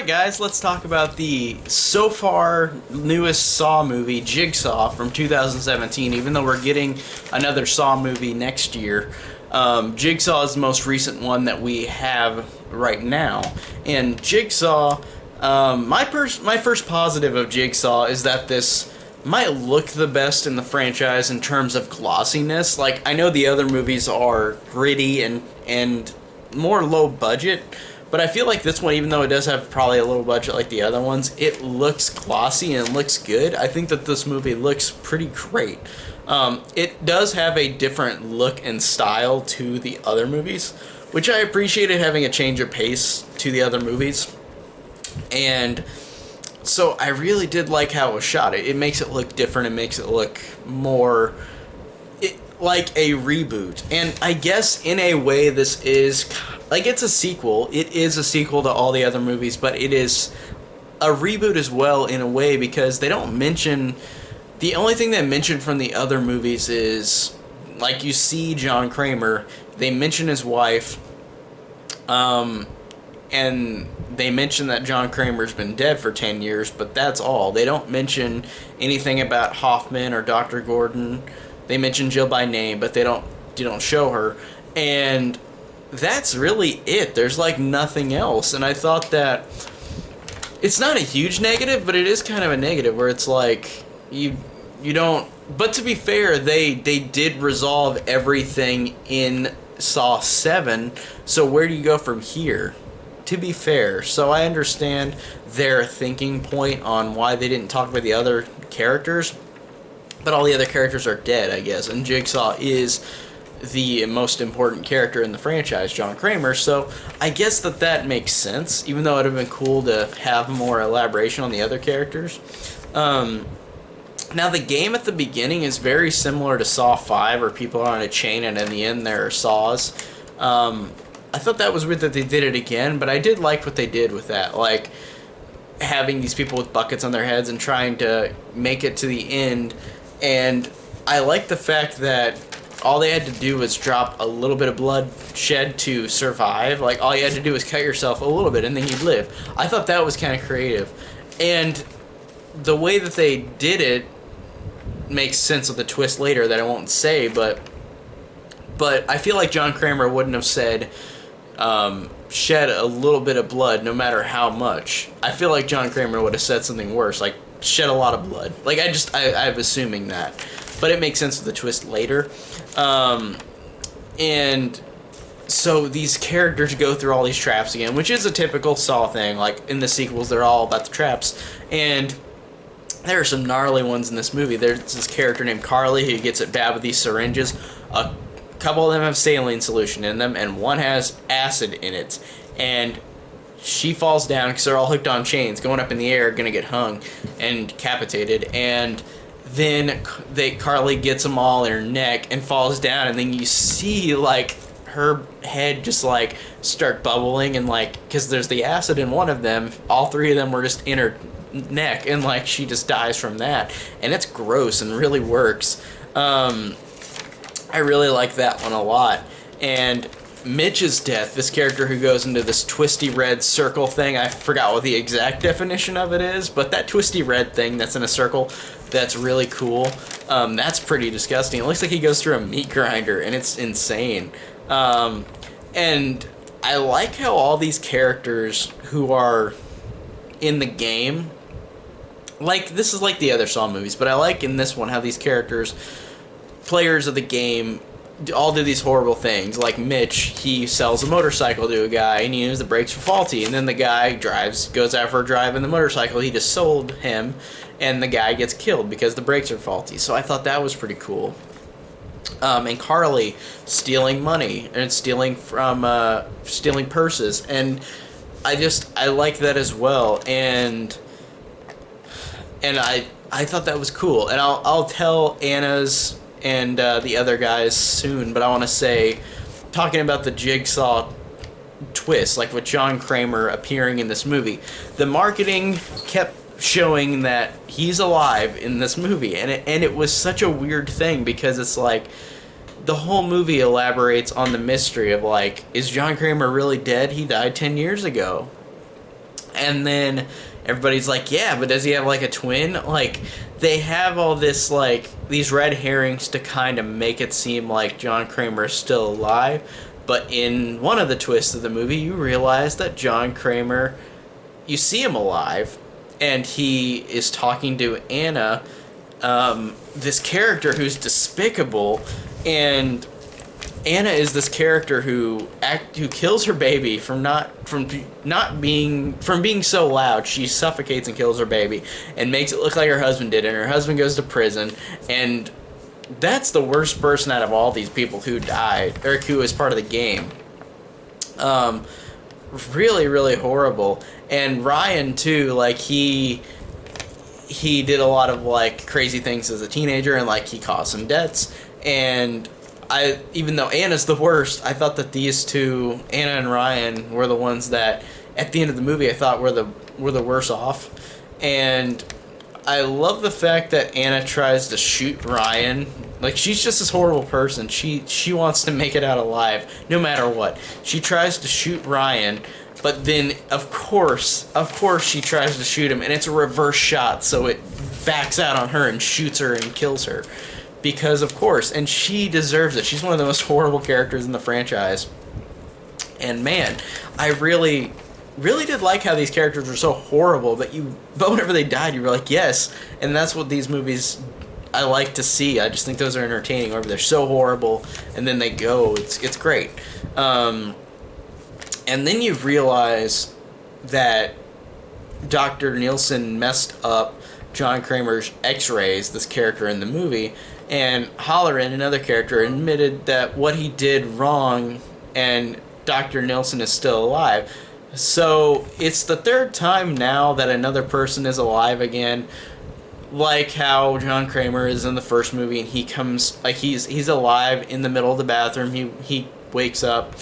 Alright guys, let's talk about the so far newest Saw movie, Jigsaw, from 2017. Even though we're getting another Saw movie next year, Jigsaw is the most recent one that we have right now. And Jigsaw, my first positive of Jigsaw is that this might look the best in the franchise in terms of glossiness. Like, I know the other movies are gritty and more low budget, but I feel like this one, even though it does have probably a low budget like the other ones, it looks glossy and looks good. I think that this movie looks pretty great. It does have a different look and style to the other movies, which I appreciated, having a change of pace to the other movies. And so I really did like how it was shot. It makes it look different. It makes it look more like a reboot. And I guess in a way this is, like, it's a sequel. It is a sequel to all the other movies, but it is a reboot as well in a way, because they don't mention... The only thing they mention from the other movies is, like, you see John Kramer, they mention his wife, and they mention that John Kramer's been dead for 10 years, but that's all. They don't mention anything about Hoffman or Dr. Gordon. They mention Jill by name, but they don't show her. And that's really it. There's like nothing else. And I thought that it's not a huge negative, but it is kind of a negative, where it's like you don't... But to be fair, they did resolve everything in Saw 7, so where do you go from here? To be fair, so I understand their thinking point on why they didn't talk about the other characters, but all the other characters are dead, I guess, and Jigsaw is the most important character in the franchise, John Kramer, so I guess that makes sense, even though it would have been cool to have more elaboration on the other characters. Now, the game at the beginning is very similar to Saw 5, where people are on a chain and in the end there are saws. I thought that was weird that they did it again, but I did like what they did with that, like having these people with buckets on their heads and trying to make it to the end. And I like the fact that all they had to do was drop a little bit of blood shed to survive. Like, all you had to do was cut yourself a little bit and then you'd live. I thought that was kind of creative. And the way that they did it makes sense with the twist later that I won't say, but I feel like John Kramer wouldn't have said shed a little bit of blood no matter how much. I feel like John Kramer would have said something worse, like shed a lot of blood. Like, I'm assuming that, but it makes sense with the twist later. And so these characters go through all these traps again, which is a typical Saw thing. Like, in the sequels, they're all about the traps, and there are some gnarly ones in this movie. There's this character named Carly who gets it bad with these syringes. A couple of them have saline solution in them, and one has acid in it. And she falls down because they're all hooked on chains, going up in the air, gonna get hung and decapitated. And then Carly gets them all in her neck and falls down, and then you see, like, her head just, like, start bubbling, and, like, because there's the acid in one of them, all three of them were just in her neck, and, like, she just dies from that. And it's gross and really works. I really like that one a lot. And Mitch's death, this character who goes into this twisty red circle thing, I forgot what the exact definition of it is, but that twisty red thing that's in a circle, that's really cool. That's pretty disgusting. It looks like he goes through a meat grinder, and it's insane. And I like how all these characters who are in the game, like, this is like the other Saw movies, but I like in this one how these characters, players of the game, all do these horrible things. Like Mitch, he sells a motorcycle to a guy and he knows the brakes are faulty, and then the guy goes out for a drive in the motorcycle he just sold him, and the guy gets killed because the brakes are faulty. So I thought that was pretty cool. And Carly stealing money and stealing purses, and I like that as well. And I thought that was cool, and I'll tell Anna's and the other guys soon, but I want to say, talking about the Jigsaw twist, like with John Kramer appearing in this movie, the marketing kept showing that he's alive in this movie, and it was such a weird thing, because it's like the whole movie elaborates on the mystery of, like, is John Kramer really dead? He died 10 years ago. And then everybody's like, yeah, but does he have like a twin? Like, they have all this, like, these red herrings to kind of make it seem like John Kramer is still alive. But in one of the twists of the movie, you realize that John Kramer, you see him alive, and he is talking to Anna, this character who's despicable, and Anna is this character who kills her baby from being so loud. She suffocates and kills her baby and makes it look like her husband did it, and her husband goes to prison. And that's the worst person out of all these people who died, or who was part of the game. Really, really horrible. And Ryan too, like, he did a lot of, like, crazy things as a teenager, and, like, he caused some deaths. And even though Anna's the worst, I thought that these two, Anna and Ryan, were the ones that, at the end of the movie, I thought were the worst off. And I love the fact that Anna tries to shoot Ryan. Like, she's just this horrible person. She wants to make it out alive, no matter what. She tries to shoot Ryan, but then, of course, she tries to shoot him, and it's a reverse shot, so it backs out on her and shoots her and kills her. Because, of course, and she deserves it. She's one of the most horrible characters in the franchise. And, man, I really did like how these characters were so horrible but whenever they died, you were like, yes. And that's what these movies I like to see. I just think those are entertaining. Whenever they're so horrible and then they go, it's great. And then you realize that Dr. Nielsen messed up John Kramer's x-rays, this character in the movie, and Halloran, another character, admitted that what he did wrong, and Dr. Nielsen is still alive. So it's the third time now that another person is alive again, like how John Kramer is in the first movie, and he comes, like, he's alive in the middle of the bathroom. He wakes up,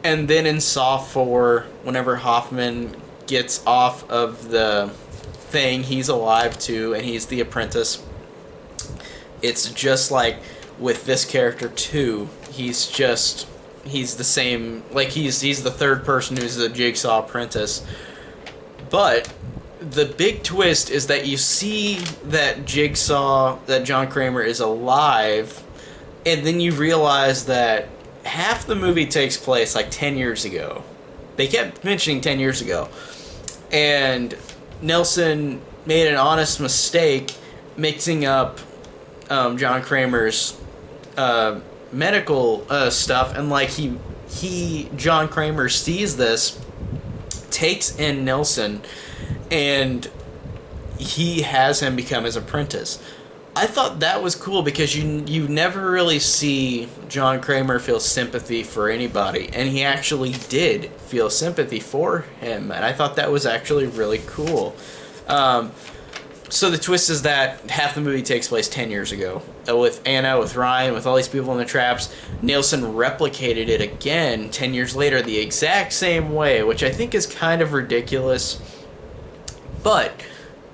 and then in Saw 4, whenever Hoffman gets off of the thing, he's alive too, and he's the apprentice. It's just like with this character too. He's the same, like, he's the third person who's the Jigsaw apprentice. But the big twist is that you see that John Kramer is alive, and then you realize that half the movie takes place like 10 years ago. They kept mentioning 10 years ago. And Nelson made an honest mistake mixing up John Kramer's medical stuff, and like John Kramer sees this, takes in Nelson, and he has him become his apprentice. I thought that was cool because you never really see John Kramer feel sympathy for anybody, and he actually did feel sympathy for him, and I thought that was actually really cool. So the twist is that half the movie takes place 10 years ago. With Anna, with Ryan, with all these people in the traps, Nielsen replicated it again 10 years later the exact same way, which I think is kind of ridiculous. But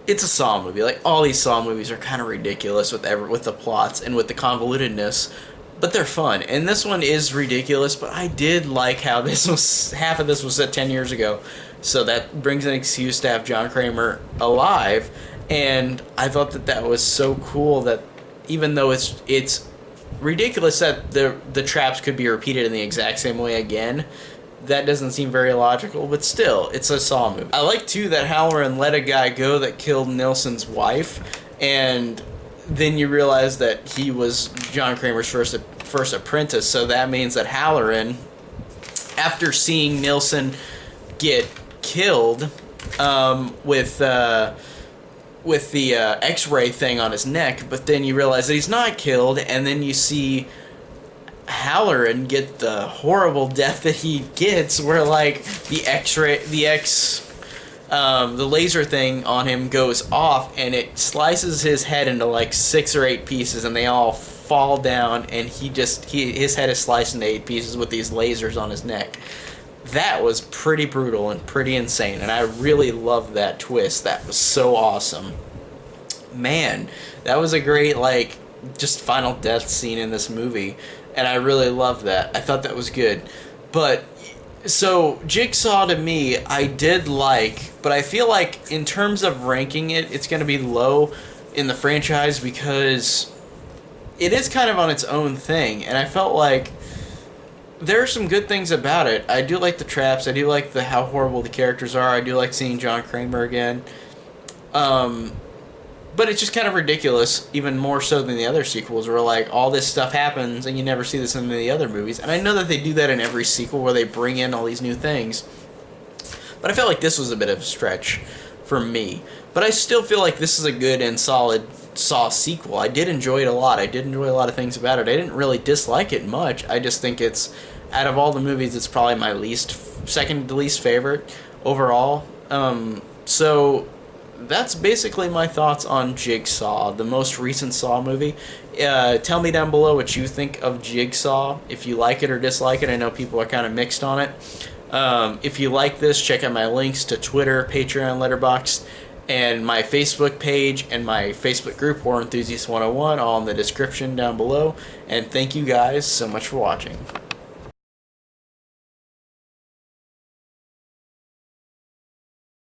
it's a Saw movie. Like, all these Saw movies are kind of ridiculous with the plots and with the convolutedness, but they're fun. And this one is ridiculous, but I did like how half of this was set 10 years ago. So that brings an excuse to have John Kramer alive. And I thought that was so cool that even though it's ridiculous that the traps could be repeated in the exact same way again, that doesn't seem very logical, but still, it's a Saw movie. I like, too, that Halloran let a guy go that killed Nelson's wife, and then you realize that he was John Kramer's first apprentice, so that means that Halloran, after seeing Nelson get killed with the x-ray thing on his neck, but then you realize that he's not killed, and then you see Halloran get the horrible death that he gets, where, like, the laser thing on him goes off, and it slices his head into like 6 or 8 pieces, and they all fall down, and his head is sliced into 8 pieces with these lasers on his neck. That was pretty brutal and pretty insane, and I really loved that twist. That was so awesome. Man, that was a great, like, just final death scene in this movie, and I really loved that. I thought that was good. But So Jigsaw to me, I did like, but I feel like in terms of ranking it, it's going to be low in the franchise because it is kind of on its own thing, and I felt like there are some good things about it. I do like the traps. I do like the how horrible the characters are. I do like seeing John Kramer again. Um, but it's just kind of ridiculous, even more so than the other sequels, where like all this stuff happens and you never see this in the other movies. And I know that they do that in every sequel where they bring in all these new things. But I felt like this was a bit of a stretch for me. But I still feel like this is a good and solid Saw sequel. I did enjoy it a lot. I did enjoy a lot of things about it. I didn't really dislike it much. I just think it's, out of all the movies, it's probably my second to least favorite overall. So that's basically my thoughts on Jigsaw, the most recent Saw movie. Tell me down below what you think of Jigsaw, if you like it or dislike it. I know people are kind of mixed on it. If you like this, check out my links to Twitter, Patreon, Letterboxd, and my Facebook page and my Facebook group, Horror Enthusiast 101, all in the description down below. And thank you guys so much for watching.